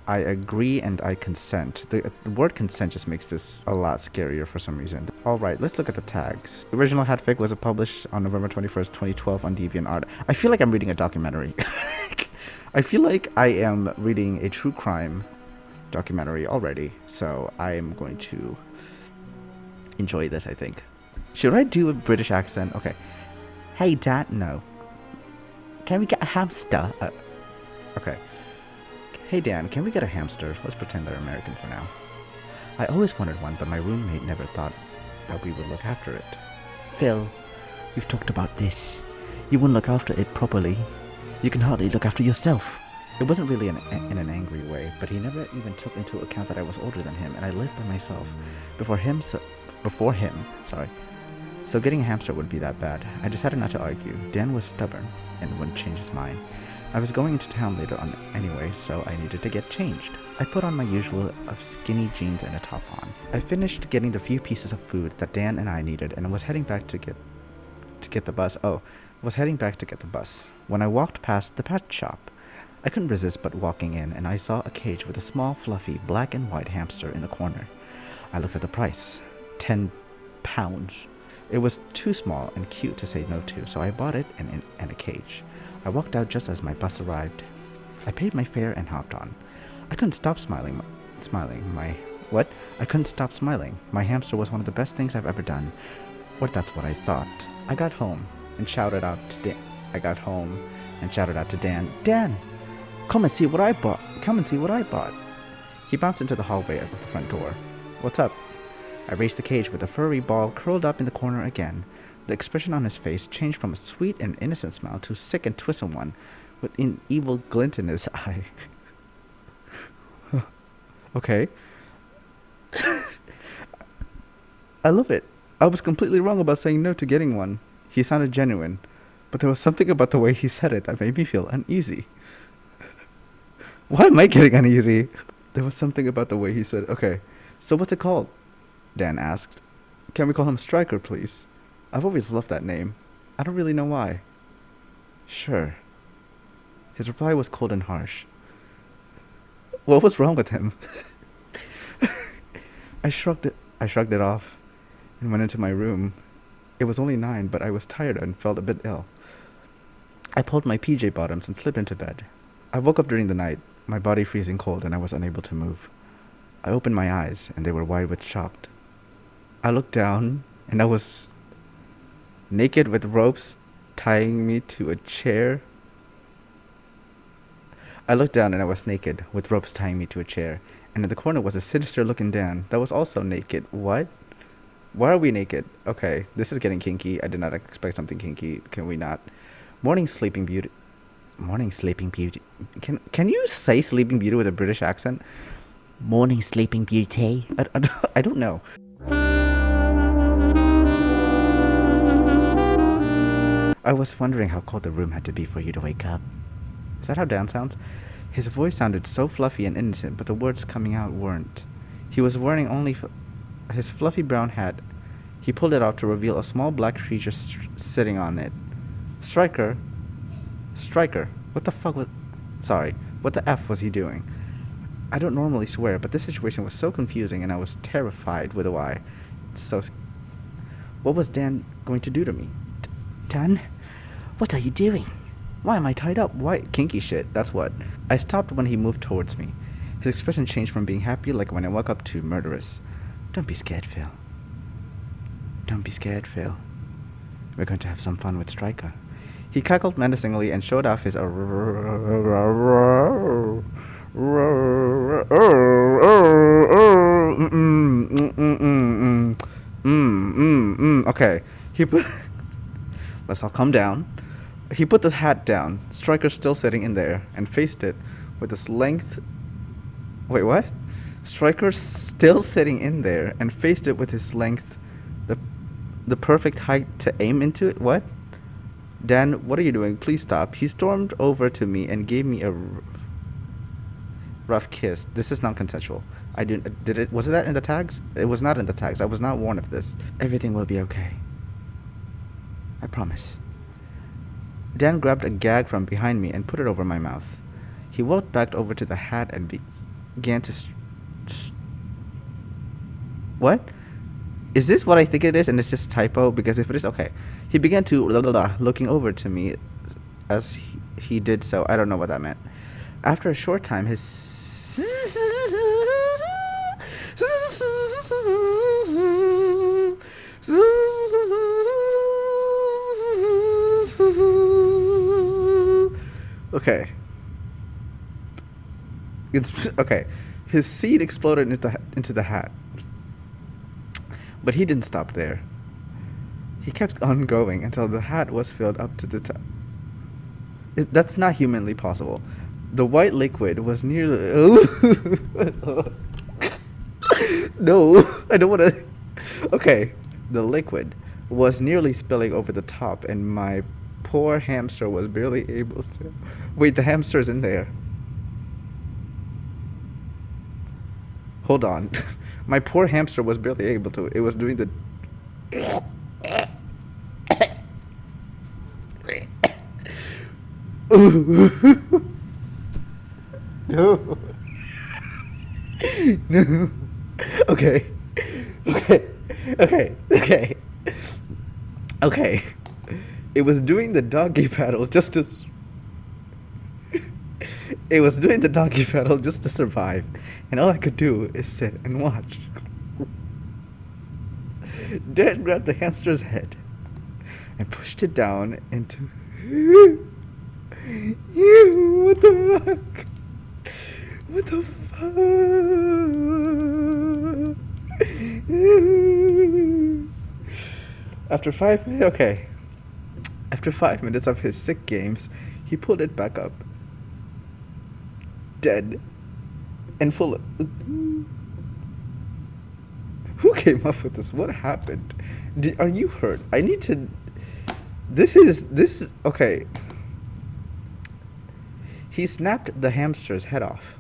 I agree and I consent. The word consent just makes this a lot scarier for some reason. Alright, let's look at the tags. The original Hatfic was published on November 21st, 2012 on DeviantArt. I feel like I'm reading a documentary. I feel like I am reading a true crime documentary already. So I am going to enjoy this, I think. Should I do a British accent? Okay. Hey, Dad, no. Can we get a hamster? Okay. Hey Dan, can we get a hamster? Let's pretend they're American for now. I always wanted one, but my roommate never thought that we would look after it. Phil, we've talked about this. You wouldn't look after it properly. You can hardly look after yourself. It wasn't really in an angry way, but he never even took into account that I was older than him and I lived by myself. Before him, So getting a hamster wouldn't be that bad. I decided not to argue. Dan was stubborn and wouldn't change his mind. I was going into town later on anyway, so I needed to get changed. I put on my usual of skinny jeans and a top on. I finished getting the few pieces of food that Dan and I needed and was heading back to get the bus. When I walked past the pet shop, I couldn't resist but walking in, and I saw a cage with a small, fluffy, black and white hamster in the corner. I looked at the price. £10. It was too small and cute to say no to, so I bought it and a cage. I walked out just as my bus arrived. I paid my fare and hopped on. I couldn't stop smiling. I couldn't stop smiling. My hamster was one of the best things I've ever done. Or that's what I thought. I got home and shouted out to Dan. Dan, come and see what I bought. He bounced into the hallway of the front door. What's up? I raised the cage with a furry ball curled up in the corner again. The expression on his face changed from a sweet and innocent smile to a sick and twisted one, with an evil glint in his eye. Okay. I love it. I was completely wrong about saying no to getting one. He sounded genuine, but there was something about the way he said it that made me feel uneasy. Why am I getting uneasy? There was something about the way he said, okay, so what's it called? Dan asked. Can we call him Striker, please? I've always loved that name. I don't really know why. Sure. His reply was cold and harsh. What was wrong with him? I shrugged it off and went into my room. It was only 9, but I was tired and felt a bit ill. I pulled my PJ bottoms and slipped into bed. I woke up during the night, my body freezing cold, and I was unable to move. I opened my eyes, and they were wide with shock. I looked down, and I was naked with ropes tying me to a chair. And in the corner was a sinister-looking Dan that was also naked. What? Why are we naked? Okay, this is getting kinky. I did not expect something kinky. Can we not? Morning sleeping beauty. Can you say sleeping beauty with a British accent? Morning sleeping beauty. I don't know. I was wondering how cold the room had to be for you to wake up. Is that how Dan sounds? His voice sounded so fluffy and innocent, but the words coming out weren't. He was wearing only his fluffy brown hat. He pulled it out to reveal a small black creature sitting on it. Striker, what the F was he doing? I don't normally swear, but this situation was so confusing and I was terrified with a Y. What was Dan going to do to me? Dan, what are you doing? Why am I tied up? Why? Kinky shit, that's what. I stopped when he moved towards me. His expression changed from being happy like when I woke up to murderous. Don't be scared, Phil. We're going to have some fun with Striker. He cackled menacingly and showed off his Okay. Let's all calm down. He put the hat down, Striker still sitting in there, and faced it with his length. Wait, what? Striker still sitting in there and faced it with his length, the perfect height to aim into it. What? Dan, what are you doing? Please stop. He stormed over to me and gave me a rough kiss. This is non-consensual. Was that in the tags? It was not in the tags. I was not warned of this. Everything will be okay. I promise. Dan grabbed a gag from behind me and put it over my mouth. He walked back over to the hat and began to what? Is this what I think it is and it's just a typo? Because if it is, okay. He began to looking over to me as he did so. I don't know what that meant. After a short time, his okay. Okay. His seed exploded into the hat. But he didn't stop there. He kept on going until the hat was filled up to the top. That's not humanly possible. The white liquid was nearly... No, I don't want to... Okay. The liquid was nearly spilling over the top, and my poor hamster was barely able to... Wait, the hamster's in there. Hold on. My poor hamster was barely able to. It was doing the... No. No. Okay. Okay. Okay. Okay. Okay. It was doing the doggy paddle just to... It was doing the doggy paddle just to survive, and all I could do is sit and watch. Dad grabbed the hamster's head and pushed it down into... What the fuck? What the fuck? After 5 minutes, okay. After 5 minutes of his sick games, he pulled it back up. Dead and full of... Who came up with this? What happened? Are you hurt? I need to... This is... Okay. He snapped the hamster's head off.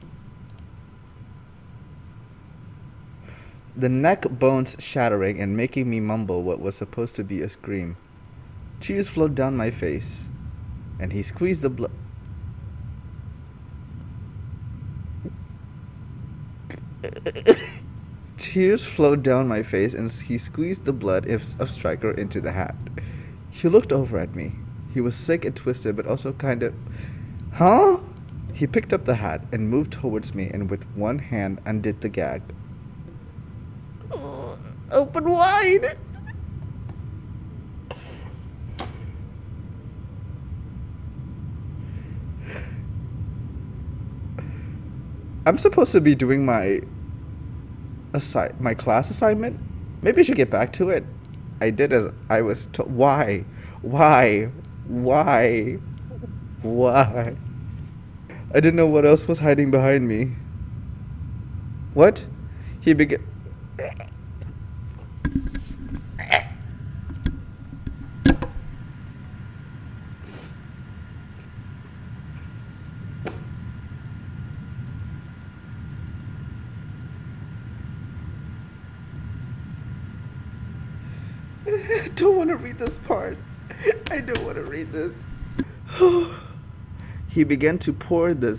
The neck bones shattering and making me mumble what was supposed to be a scream. Tears flowed down my face, and he squeezed the blood... Tears flowed down my face, and he squeezed the blood of Stryker into the hat. He looked over at me. He was sick and twisted, but also kind of... Huh? He picked up the hat and moved towards me, and with one hand undid the gag. Open wide! I'm supposed to be doing my class assignment. Maybe I should get back to it. I did as I was told. Why? I didn't know what else was hiding behind me. What? He began... I don't want to read this part. I don't want to read this. He began to pour the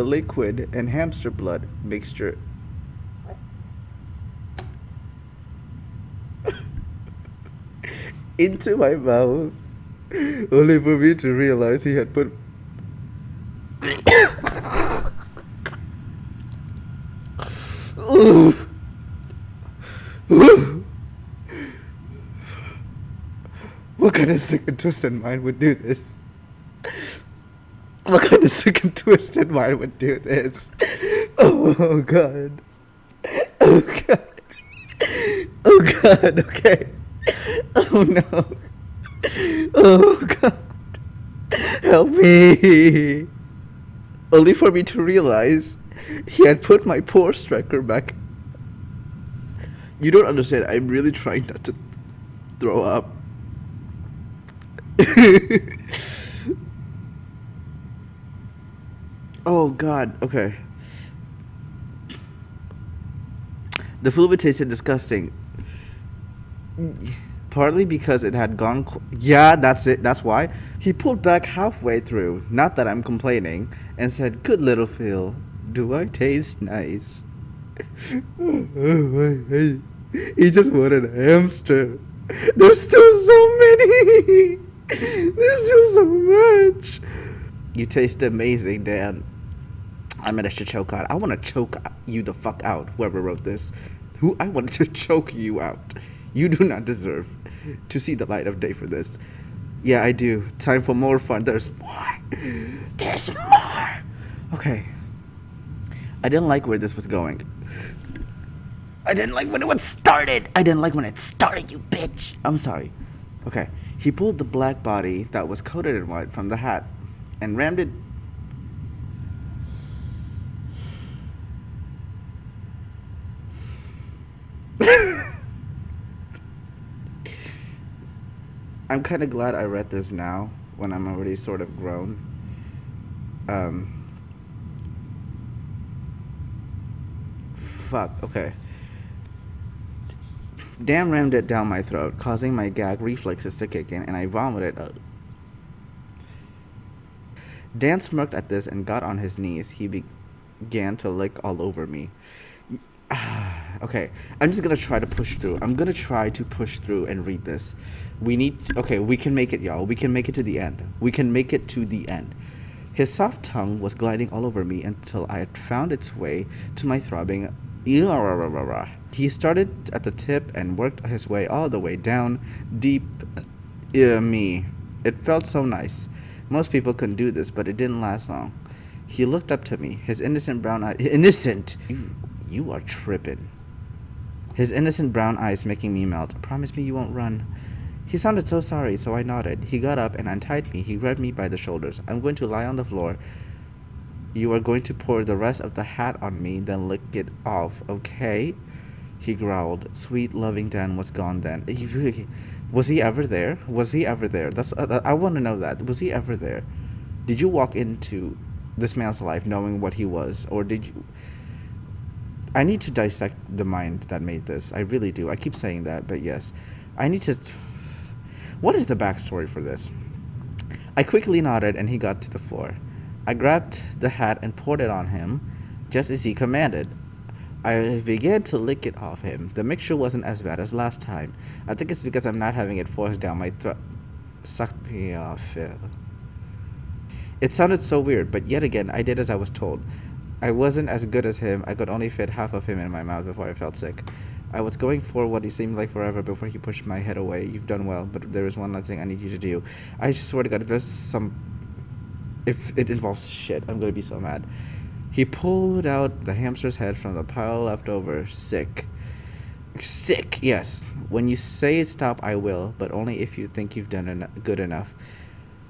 liquid and hamster blood mixture into my mouth, only for me to realize he had put... What kind of sick and twisted mind would do this? What kind of sick and twisted mind would do this? Oh God. Oh God. Oh God, okay. Oh no. Oh God. Help me. Only for me to realize he had put my poor Stryker back. You don't understand. I'm really trying not to throw up. Oh God, okay. The fluid tasted disgusting. Partly because it had gone. Yeah, that's it. That's why. He pulled back halfway through. Not that I'm complaining, and said, "Good little Phil. Do I taste nice?" He just wanted a hamster. There's still so many. There's still so much. You taste amazing, Dan. I'm gonna choke out. I want to choke you the fuck out. Whoever wrote this, who I wanted to choke you out. You do not deserve to see the light of day for this. Yeah, I do. Time for more fun. There's more. There's more. Okay. I didn't like where this was going. I didn't like when it started. I didn't like when it started, you bitch. I'm sorry. Okay. He pulled the black body that was coated in white from the hat and rammed it. I'm kind of glad I read this now when I'm already sort of grown. Fuck, okay. Dan rammed it down my throat, causing my gag reflexes to kick in, and I vomited. Dan smirked at this and got on his knees. He began to lick all over me. Okay, I'm just gonna try to push through. I'm gonna try to push through and read this. Okay, we can make it, y'all. We can make it to the end. We can make it to the end. His soft tongue was gliding all over me until I had found its way to my throbbing. He started at the tip and worked his way all the way down, deep me. It felt so nice. Most people couldn't do this, but it didn't last long. He looked up to me, his innocent brown eyes. Innocent! You are tripping. His innocent brown eyes making me melt. Promise me you won't run. He sounded so sorry, so I nodded. He got up and untied me. He grabbed me by the shoulders. I'm going to lie on the floor. You are going to pour the rest of the hat on me, then lick it off, okay? He growled. Sweet, loving Dan was gone then. Was he ever there? Was he ever there? I want to know that. Was he ever there? Did you walk into this man's life knowing what he was? Or did you... I need to dissect the mind that made this. I really do. I keep saying that, but yes. I need to... What is the backstory for this? I quickly nodded and he got to the floor. I grabbed the hat and poured it on him, just as he commanded. I began to lick it off him. The mixture wasn't as bad as last time. I think it's because I'm not having it forced down my throat. Suck me off, Phil. It sounded so weird, but yet again, I did as I was told. I wasn't as good as him. I could only fit half of him in my mouth before I felt sick. I was going for what he seemed like forever before he pushed my head away. You've done well, but there is one last thing I need you to do. I swear to God, if it involves shit, I'm gonna be so mad. He pulled out the hamster's head from the pile left over. Sick, yes. When you say stop, I will, but only if you think you've done good enough.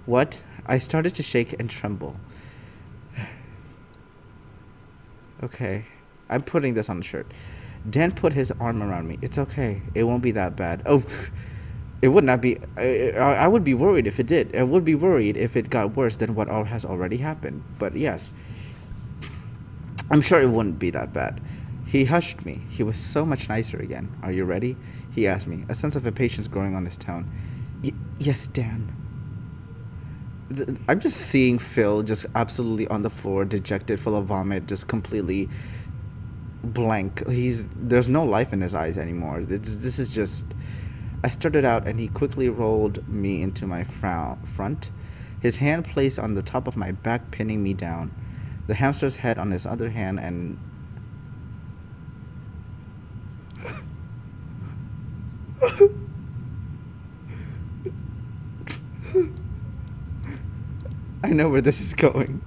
What? I started to shake and tremble. Okay, I'm putting this on the shirt. Dan put his arm around me. It's okay. It won't be that bad. Oh, it would not be. I would be worried if it did. I would be worried if it got worse than what has already happened. But yes, I'm sure it wouldn't be that bad. He hushed me. He was so much nicer again. Are you ready? He asked me, a sense of impatience growing on his tone. Yes, Dan. I'm just seeing Phil just absolutely on the floor, dejected, full of vomit, just completely blank. There's no life in his eyes anymore. This is just... I started out and he quickly rolled me into my front, his hand placed on the top of my back, pinning me down, the hamster's head on his other hand, and... I know where this is going.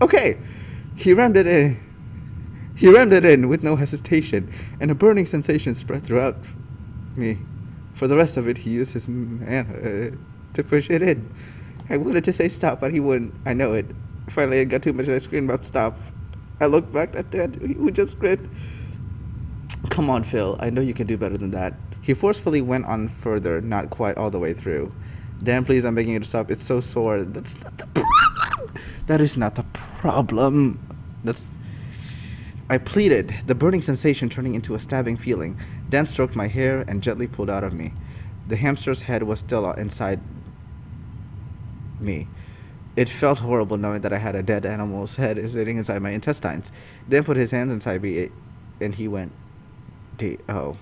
Okay, he rammed it in. He rammed it in with no hesitation, and a burning sensation spread throughout me. For the rest of it, he used his manhood to push it in. I wanted to say stop, but he wouldn't. I know it. Finally, I got too much and I screamed out stop. I looked back at Dad, who just grinned. Come on, Phil. I know you can do better than that. He forcefully went on further, not quite all the way through. Dan, please, I'm begging you to stop. It's so sore. That's not the problem. That is not the problem. That's. I pleaded, the burning sensation turning into a stabbing feeling. Dan stroked my hair and gently pulled out of me. The hamster's head was still inside me. It felt horrible knowing that I had a dead animal's head sitting inside my intestines. Dan put his hands inside me, and he went, oh.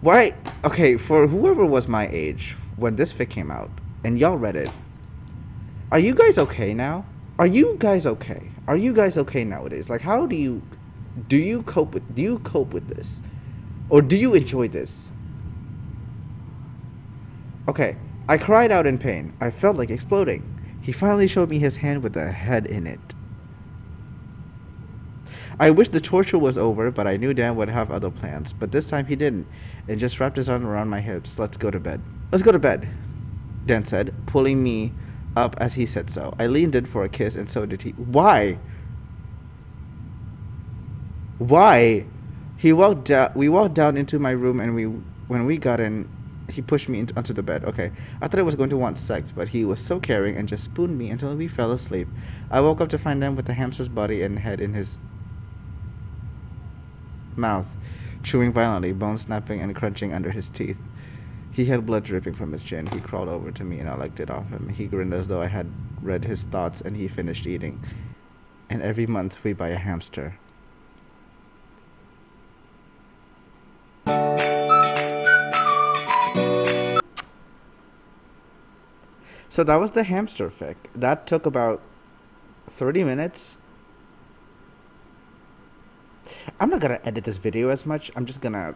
Why? Okay, for whoever was my age when this fic came out, and y'all read it, are you guys okay now? Are you guys okay? Are you guys okay nowadays? Like, how do you cope with this? Or do you enjoy this? Okay, I cried out in pain. I felt like exploding. He finally showed me his hand with the head in it. I wish the torture was over, but I knew Dan would have other plans. But this time he didn't, and just wrapped his arm around my hips. Let's go to bed. Let's go to bed, Dan said, pulling me up as he said so. I leaned in for a kiss, and so did he. Why? Why? We walked down into my room, and when we got in, he pushed me onto the bed. Okay, I thought I was going to want sex, but he was so caring and just spooned me until we fell asleep. I woke up to find him with the hamster's body and head in his mouth, chewing violently, bones snapping and crunching under his teeth. He had blood dripping from his chin. He crawled over to me and I licked it off him. He grinned as though I had read his thoughts, and he finished eating. And every month we buy a hamster. So that was the hamster fic. That took about 30 minutes. I'm not gonna edit this video as much. I'm just gonna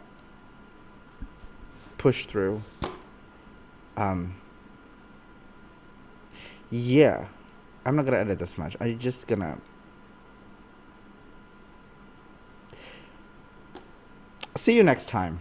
push through. Yeah. I'm not gonna edit this much. I'm just gonna... See you next time.